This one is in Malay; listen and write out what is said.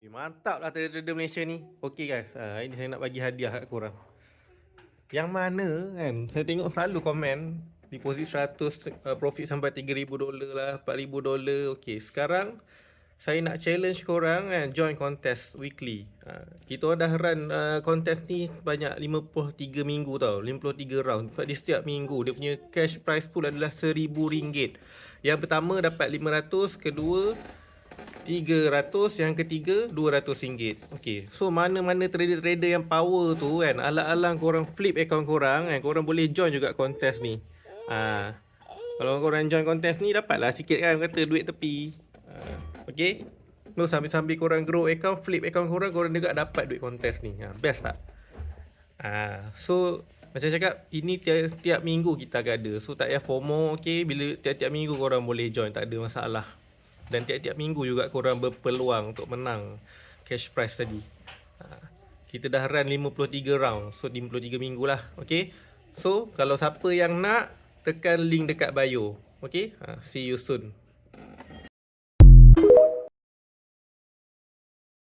Mantap lah trader Malaysia ni. Okay guys, ini saya nak bagi hadiah kat korang. Yang mana kan, saya tengok selalu komen deposit 100, profit sampai $3,000 lah, $4,000. Okay, sekarang saya nak challenge korang kan, join contest weekly. Kita dah run contest ni sebanyak 53 minggu tau, 53 round. Sebab dia setiap minggu dia punya cash prize pool adalah RM1,000. Yang pertama dapat 500, kedua 300, yang ketiga RM200. Okey, so mana-mana trader-trader yang power tu kan, alang-alang korang flip account korang kan, korang boleh join juga kontes ni. Kalau korang join kontes ni, dapatlah sikit kan, kata duit tepi. Okey, so sambil-sambil korang grow account, flip account korang, korang juga dapat duit kontes ni. Best tak? So macam cakap, ini tiap minggu kita akan ada. So tak payah FOMO. Okay, bila tiap-tiap minggu korang boleh join, tak ada masalah. Dan tiap-tiap minggu juga korang berpeluang untuk menang cash prize tadi. Kita dah run 53 round, so 53 minggu lah. Okay, so kalau siapa yang nak, tekan link dekat bio. Okay, see you soon.